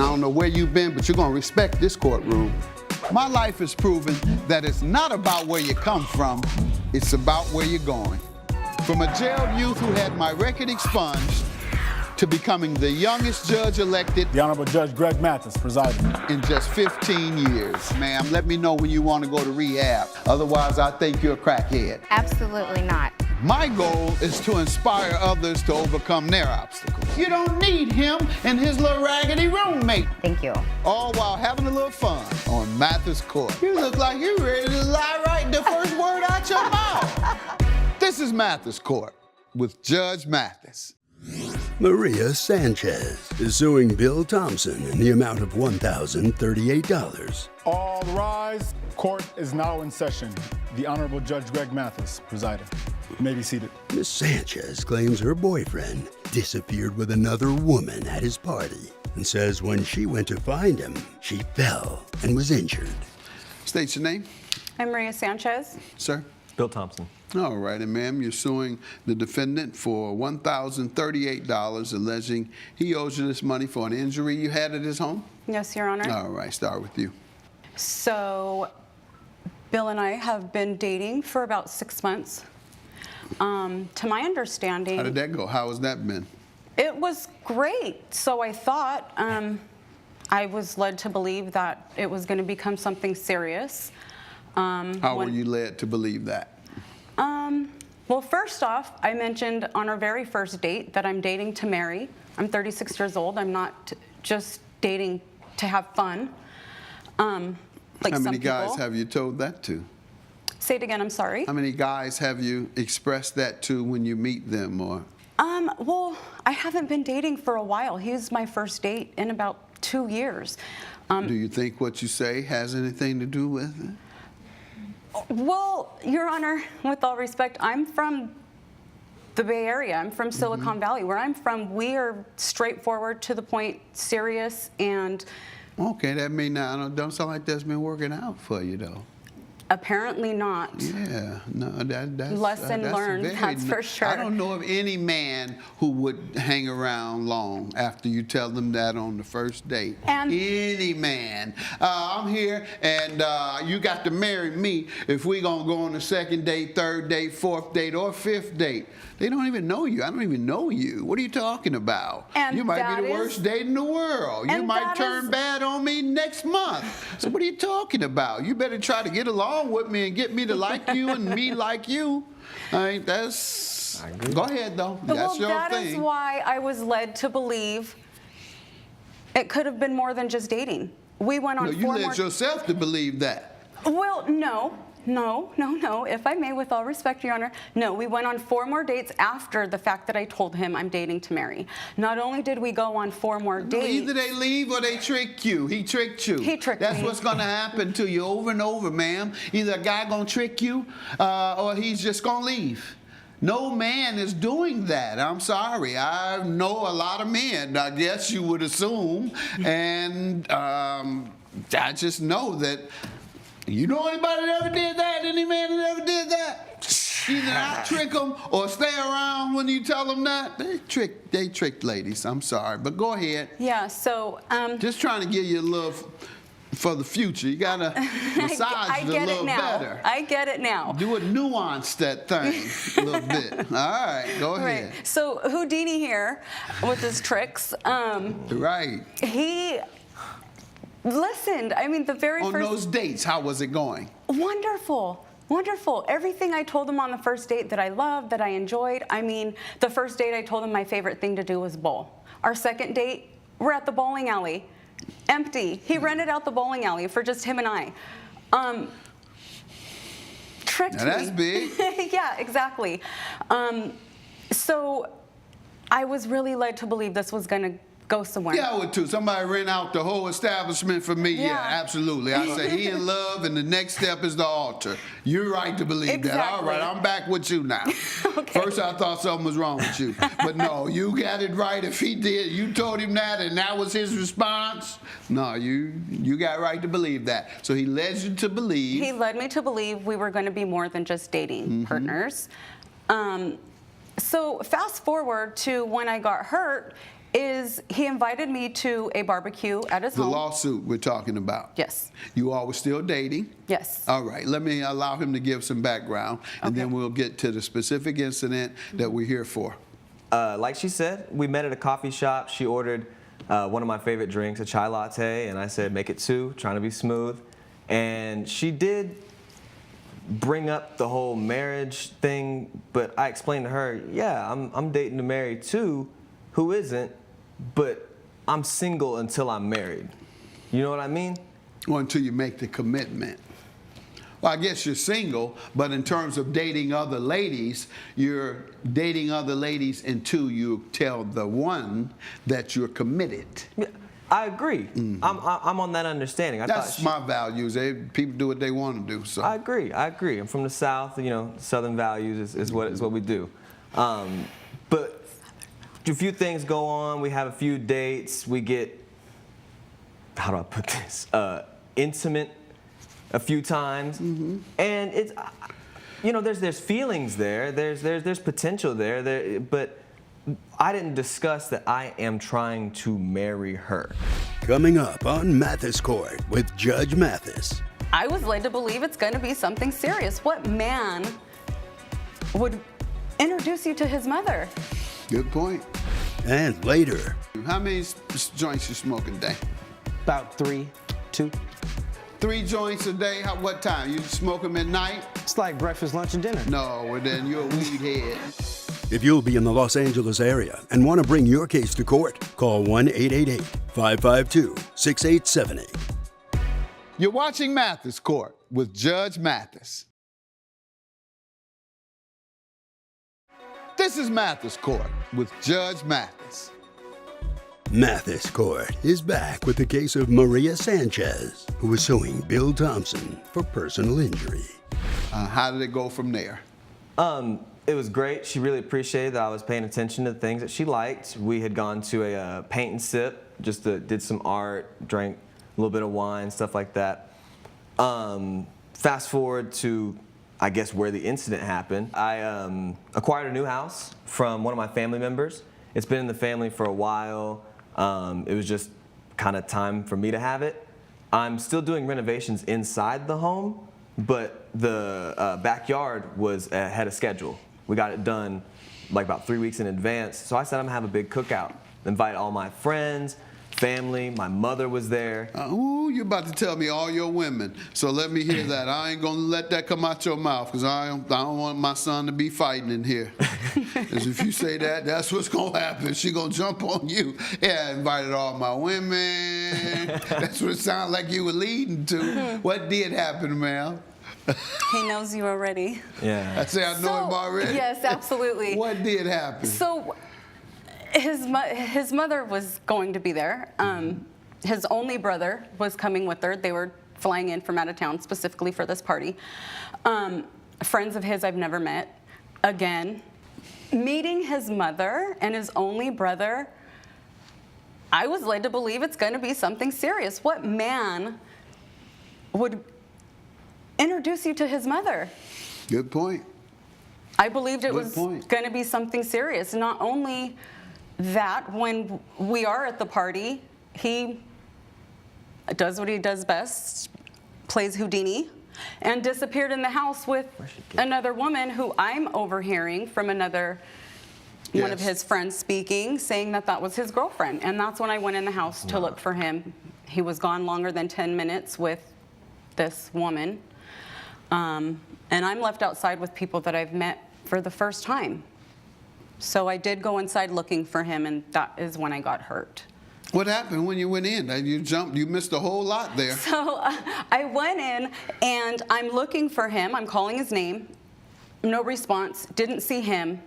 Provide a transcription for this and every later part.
I don't know where you've been, but you're going to respect this courtroom. My life has proven that it's not about where you come from, it's about where you're going. From a jailed youth who had my record expunged to becoming the youngest judge elected. The Honorable Judge Greg Mathis presiding. In just 15 years. Ma'am, let me know when you want to go to rehab. Otherwise, I think you're a crackhead. Absolutely not. My goal is to inspire others to overcome their obstacles. You don't need him and his little raggedy roommate. Thank you. All while having a little fun on Mathis Court. You look like you're ready to lie right the first word out your mouth. This is Mathis Court with Judge Mathis. Maria Sanchez is suing Bill Thompson in the amount of $1,038. All rise. Court is now in session. The Honorable Judge Greg Mathis presiding. You may be seated. Ms. Sanchez claims her boyfriend disappeared with another woman at his party and says when she went to find him, she fell and was injured. State your name. I'm Maria Sanchez. Sir? Bill Thompson. All right, and ma'am, you're suing the defendant for $1,038, alleging he owes you this money for an injury you had at his home? Yes, Your Honor. All right, start with you. So, Bill and I have been dating for about 6 months. To my understanding... How did that go? How has that been? It was great. So I thought, I was led to believe that it was going to become something serious. How were you led to believe that? Well, first off, I mentioned on our very first date that I'm dating to marry. I'm 36 years old. I'm not just dating to have fun. Like How some many guys people. have you told that to? Say it again, I'm sorry. How many guys have you expressed that to when you meet them? Or? Well, I haven't been dating for a while. He's my first date in about 2 years. Do you think what you say has anything to do with it? Well, Your Honor, with all respect, I'm from the Bay Area. I'm from Silicon Valley. Where I'm from, we are straightforward, to the point, serious, and... Okay, that may not, don't sound like that's been working out for you, though. Apparently not. Yeah, no, that's... Lesson learned, that's for sure. I don't know of any man who would hang around long after you tell them that on the first date. And any man. I'm here, and you got to marry me if we gonna go on the second date, third date, fourth date, or fifth date. They don't even know you. I don't even know you. What are you talking about? And you might be the worst date in the world. You might turn bad on me next month. So what are you talking about? You better try to get along with me and get me to like you and me like you. I mean, that's... Go ahead, though. That's your thing. That is why I was led to believe it could have been more than just dating. We went on No, you led yourself to believe that. Well, no, if I may, with all respect, Your Honor. No, we went on 4 more dates after the fact that I told him I'm dating to marry. Not only did we go on 4 more dates... Either they leave or they trick you. He tricked you. He tricked me. That's what's going to happen to you over and over, ma'am. Either a guy going to trick you or he's just going to leave. No man is doing that. I'm sorry. I know a lot of men, I guess you would assume. And I just know that... You know anybody that ever did that? Any man that ever did that? Either I trick them or stay around when you tell them that. They trick ladies. I'm sorry, but go ahead. Yeah, so... Just trying to give you a little for the future. You got to massage it a little better. I get it now. Do it nuance that thing a little bit. All right, go ahead. Right. So Houdini here with his tricks. Right. He... listened. I mean, the very first... On those dates, how was it going? Wonderful. Wonderful. Everything I told him on the first date that I loved, that I enjoyed. I mean, the first date I told him my favorite thing to do was bowl. Our second date, we're at the bowling alley. Empty. He rented out the bowling alley for just him and I. Tricked me. Now that's big. Yeah, exactly. So I was really led to believe this was going to go somewhere. Yeah, I would too. Somebody rent out the whole establishment for me. Yeah, absolutely. I say he in love, and the next step is the altar. You're right to believe that. All right, I'm back with you now. Okay. First, I thought something was wrong with you, but no, you got it right. If he did, you told him that, and that was his response. No, you got right to believe that. So he led you to believe. He led me to believe we were going to be more than just dating partners. So fast forward to when I got hurt. is he invited me to a barbecue at his The home. lawsuit we're talking about. Yes. You all were still dating? Yes. All right, let me allow him to give some background, and then we'll get to the specific incident that we're here for. Like she said, we met at a coffee shop. She ordered one of my favorite drinks, a chai latte, and I said, make it 2, trying to be smooth. And she did bring up the whole marriage thing, but I explained to her, yeah, I'm dating to marry too, who isn't, but I'm single until I'm married. You know what I mean? Or until you make the commitment. Well, I guess you're single, but in terms of dating other ladies, you're dating other ladies until you tell the one that you're committed. Yeah, I agree. I'm on that understanding. That's my values. People do what they want to do. So I agree. I'm from the South. You know, Southern values is what we do. But a few things go on. We have a few dates. We get, how do I put this? Intimate a few times, and it's, you know, there's feelings there. There's potential there. But I didn't discuss that I am trying to marry her. Coming up on Mathis Court with Judge Mathis. I was led to believe it's going to be something serious. What man would introduce you to his mother? good point. And later, How many joints you smoking a day? About 3, 2. 3 joints a day? What time? You smoke them at night? It's like breakfast, lunch, and dinner. No, well then you're a weed head. if you'll be in the Los Angeles area and want to bring your case to court, call 1-888-552-6878. You're watching Mathis Court with Judge Mathis. This is Mathis Court with Judge Mathis. Mathis Court is back with the case of Maria Sanchez, who was suing Bill Thompson for personal injury. How did it go from there? It was great. She really appreciated that I was paying attention to the things that she liked. We had gone to a paint and sip, did some art, drank a little bit of wine, stuff like that. Fast forward to, I guess, where the incident happened. I acquired a new house from one of my family members. It's been in the family for a while. It was just kind of time for me to have it. I'm still doing renovations inside the home, but the backyard was ahead of schedule. We got it done like about 3 weeks in advance. So I said I'm gonna have a big cookout. Invite all my friends, family. My mother was there. Ooh, you're about to tell me all your women. So let me hear that. I ain't gonna let that come out your mouth because I don't want my son to be fighting in here. Because if you say that, that's what's gonna happen. She gonna jump on you. Yeah, I invited all my women. That's what it sounded like you were leading to. What did happen, ma'am? He knows you already. Yeah. I say I know him already. Yes, absolutely. What did happen? So his mother was going to be there. His only brother was coming with her. They were flying in from out of town specifically for this party. Friends of his I've never met. Again, meeting his mother and his only brother, I was led to believe it's going to be something serious. What man would introduce you to his mother? Good point. I believed it Good was point. going to be something serious. Not only that, when we are at the party, he does what he does best, plays Houdini, and disappeared in the house with another woman who I'm overhearing from one of Yes. his friends speaking, saying that that was his girlfriend. And that's when I went in the house to look for him. He was gone longer than 10 minutes with this woman. And I'm left outside with people that I've met for the first time. So I did go inside looking for him, and that is when I got hurt. What happened when you went in? You jumped. You missed a whole lot there. So I went in, and I'm looking for him. I'm calling his name. No response. Didn't see him.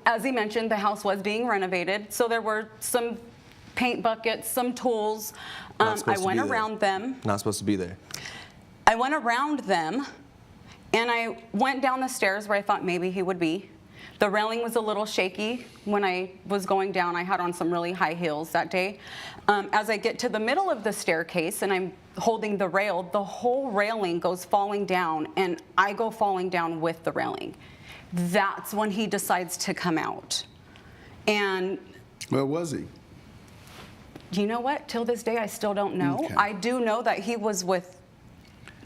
As he mentioned, the house was being renovated, so there were some paint buckets, some tools. I went around them. Not supposed to be there. I went around them, and I went down the stairs where I thought maybe he would be. The railing was a little shaky when I was going down. I had on some really high heels that day. As I get to the middle of the staircase and I'm holding the rail, the whole railing goes falling down, and I go falling down with the railing. That's when he decides to come out. And Where was he? You know what? Till this day, I still don't know. Okay. I do know that he was with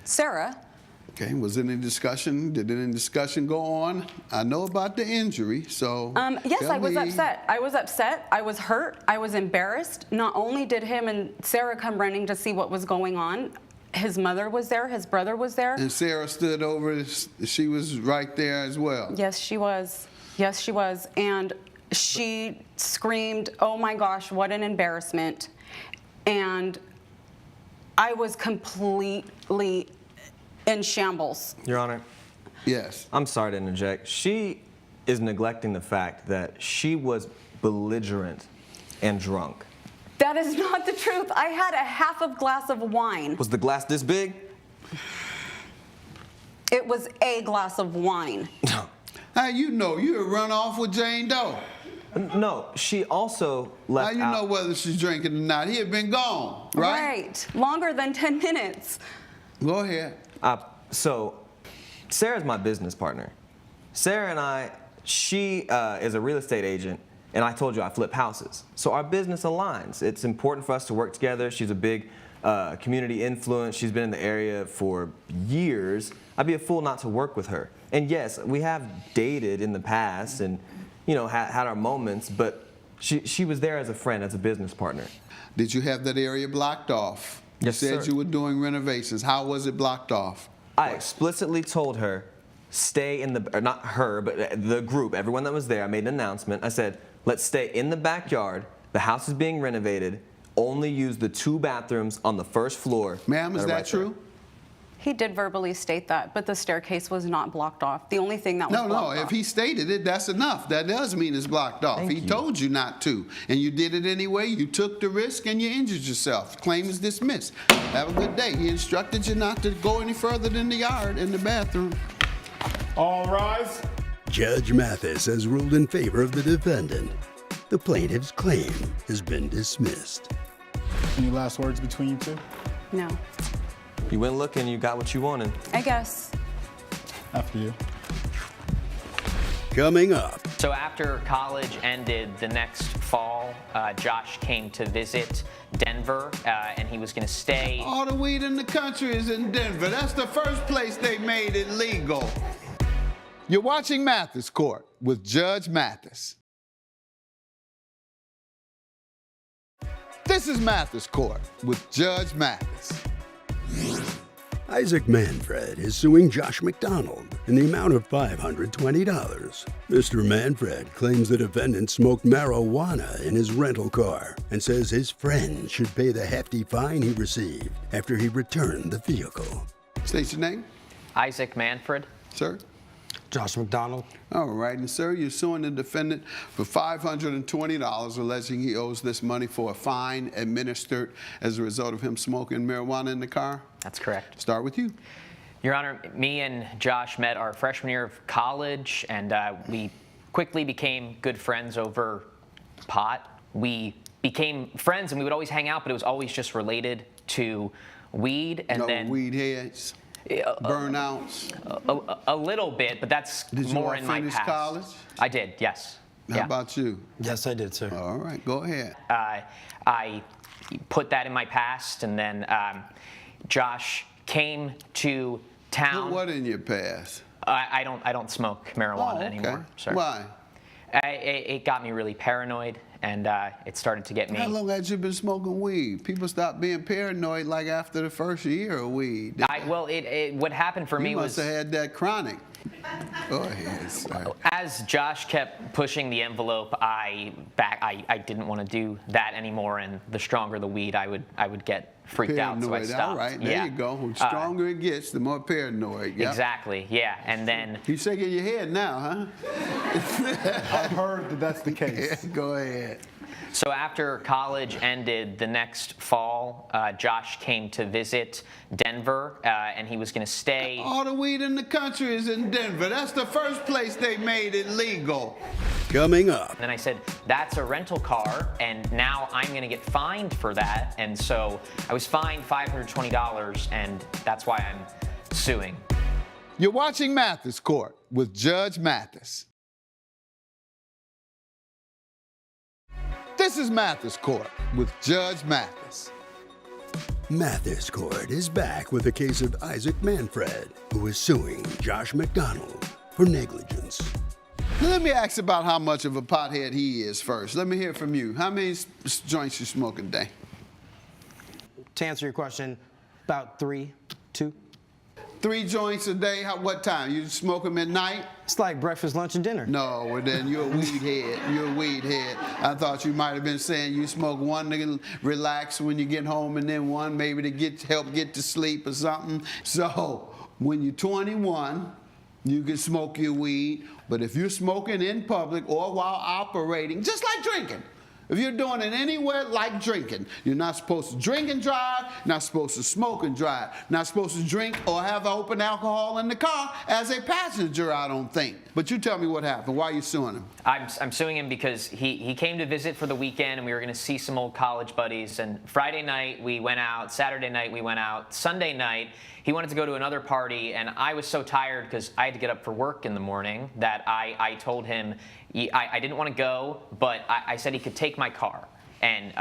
Sarah. Okay, was any discussion? Did any discussion go on? I know about the injury, so. Yes, tell I was me. upset. I was upset. I was hurt. I was embarrassed. Not only did him and Sarah come running to see what was going on, his mother was there, his brother was there. And Sarah stood over, she was right there as well. Yes, she was. Yes, she was. And she screamed, "Oh my gosh, what an embarrassment." And I was completely in shambles. Your Honor, Yes. I'm sorry to interject. She is neglecting the fact that she was belligerent and drunk. That is not the truth. I had a half of glass of wine. Was the glass this big? It was a glass of wine. How you know? You had run off with Jane Doe. No, she also left How you out. know whether she's drinking or not? He had been gone, right? Right. Longer than 10 minutes. Go ahead. So, Sarah's my business partner. Sarah and I, she is a real estate agent, and I told you I flip houses. So our business aligns. It's important for us to work together. She's a big community influence. She's been in the area for years. I'd be a fool not to work with her. And yes, we have dated in the past and, you know, had our moments, but she was there as a friend, as a business partner. Did you have that area blocked off? Yes, You said sir. you were doing renovations. How was it blocked off? I explicitly told her, stay in the, or not her, but the group, everyone that was there, I made an announcement. I said, let's stay in the backyard. The house is being renovated. Only use the 2 bathrooms on the first floor. Ma'am, is are that right there." true? He did verbally state that, but the staircase was not blocked off. The only thing that was No, blocked if off. he stated it, that's enough. That does mean it's blocked off. Thank He you. told you not to, and you did it anyway. You took the risk and you injured yourself. Claim is dismissed. Have a good day. He instructed you not to go any further than the yard in the bathroom. All rise. Judge Mathis has ruled in favor of the defendant. The plaintiff's claim has been dismissed. Any last words between you two? No. You went looking, you got what you wanted. I guess. After you. Coming up, So after college ended the next fall, Josh came to visit Denver, and he was going to stay. All the weed in the country is in Denver. That's the first place they made it legal. You're watching Mathis Court with Judge Mathis. This is Mathis Court with Judge Mathis. Isaac Manfred is suing Josh McDonald in the amount of $520. Mr. Manfred claims the defendant smoked marijuana in his rental car and says his friend should pay the hefty fine he received after he returned the vehicle. State your name, Isaac Manfred. sir. Josh McDonald. All right, and sir, you're suing the defendant for $520, alleging he owes this money for a fine administered as a result of him smoking marijuana in the car. That's correct. Start with you. Your Honor, me and Josh met our freshman year of college, and we quickly became good friends over pot. We became friends, and we would always hang out, but it was always just related to weed. And No then weed heads, burnouts. a little bit, but that's Did you more all in my finish past. college? I did, yes. How Yeah. about you? Yes, I did, sir. All right, go ahead. I put that in my past, and then Josh came to town. Put what in your past? I don't smoke marijuana okay. anymore, sir. Why? It got me really paranoid, and it started to get me. How long had you been smoking weed? People stopped being paranoid like after the first year of weed. What happened for me You was must have had that chronic. Go ahead, sir. as Josh kept pushing the envelope, I didn't want to do that anymore, and the stronger the weed, I would get freaked out, so I Paranoid. stopped. All right, there Yeah. you go. The stronger it gets, the more paranoid. Yep. Exactly. Yeah, and then. You shaking your head now, huh? I've heard that that's the case. Go ahead. So after college ended the next fall, Josh came to visit Denver, and he was going to stay. All the weed in the country is in Denver. That's the first place they made it legal. Coming up, And then I said, that's a rental car, and now I'm going to get fined for that. And so I was fined $520, and that's why I'm suing. You're watching Mathis Court with Judge Mathis. This is Mathis Court with Judge Mathis. Mathis Court is back with a case of Isaac Manfred, who is suing Josh McDonald for negligence. Now, let me ask about how much of a pothead he is first. Let me hear from you. How many joints you smoke a day? To answer your question, about 3, 2. 3 joints a day? What time? You smoke them at night? It's like breakfast, lunch, and dinner. No, well then you're a weed head. You're a weed head. I thought you might have been saying you smoke one to relax when you get home and then one maybe to help get to sleep or something. So when you're 21, you can smoke your weed, but if you're smoking in public or while operating, just like drinking, if you're doing it anywhere like drinking, you're not supposed to drink and drive, not supposed to smoke and drive, not supposed to drink or have open alcohol in the car as a passenger, I don't think. But you tell me what happened. Why are you suing him? I'm suing him because he came to visit for the weekend, and we were going to see some old college buddies. And Friday night we went out, Saturday night we went out, Sunday night he wanted to go to another party, and I was so tired because I had to get up for work in the morning that I told him I didn't want to go, but I said he could take my car. And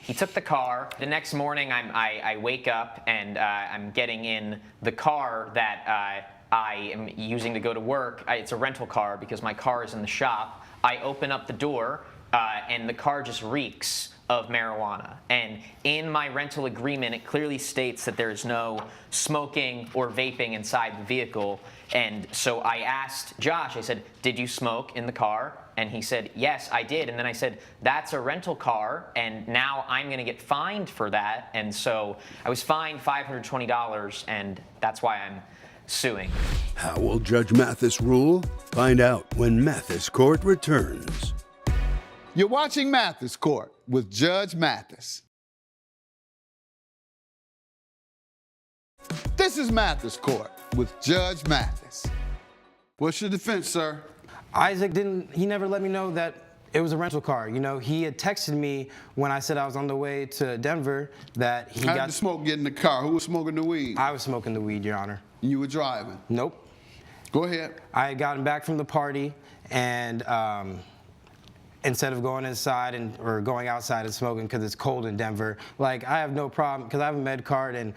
he took the car. The next morning I wake up and I'm getting in the car that I am using to go to work. It's a rental car because my car is in the shop. I open up the door and the car just reeks of marijuana. And in my rental agreement, it clearly states that there is no smoking or vaping inside the vehicle. And so I asked Josh, I said, did you smoke in the car? And he said, yes, I did. And then I said, that's a rental car, and now I'm going to get fined for that. And so I was fined $520, and that's why I'm suing. How will Judge Mathis rule? Find out when Mathis Court returns. You're watching Mathis Court with Judge Mathis. This is Mathis Court with Judge Mathis. What's your defense, sir? Isaac he never let me know that it was a rental car. You know, he had texted me when I said I was on the way to Denver that he How got did the smoke get in the car? Who was smoking the weed? I was smoking the weed, Your Honor. You were driving? Nope. Go ahead. I had gotten back from the party, and instead of going inside or going outside and smoking because it's cold in Denver, like I have no problem because I have a med card, and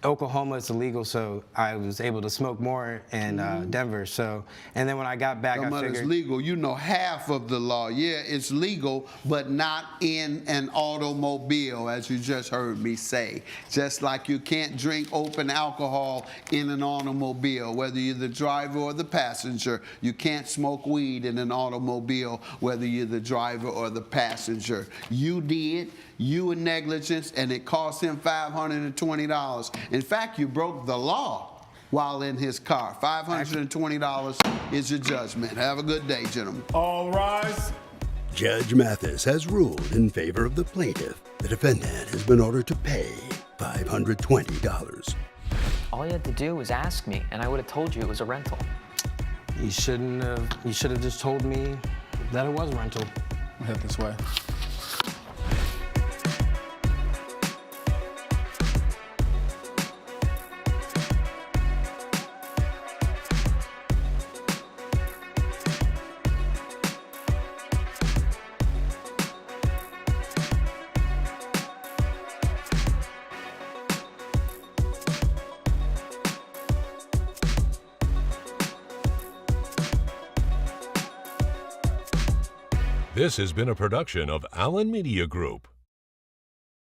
Oklahoma it's illegal, so I was able to smoke more in Denver. So, and then when I got back, I figured it's legal. You know half of the law. Yeah, it's legal, but not in an automobile, as you just heard me say. Just like you can't drink open alcohol in an automobile, whether you're the driver or the passenger. You can't smoke weed in an automobile, whether you're the driver or the passenger. You did. You were negligent, and it cost him $520. In fact, you broke the law while in his car. $520 is your judgment. Have a good day, gentlemen. All rise. Judge Mathis has ruled in favor of the plaintiff. The defendant has been ordered to pay $520. All you had to do was ask me, and I would have told you it was a rental. you should have just told me that it was a rental. Head this way. This has been a production of Allen Media Group.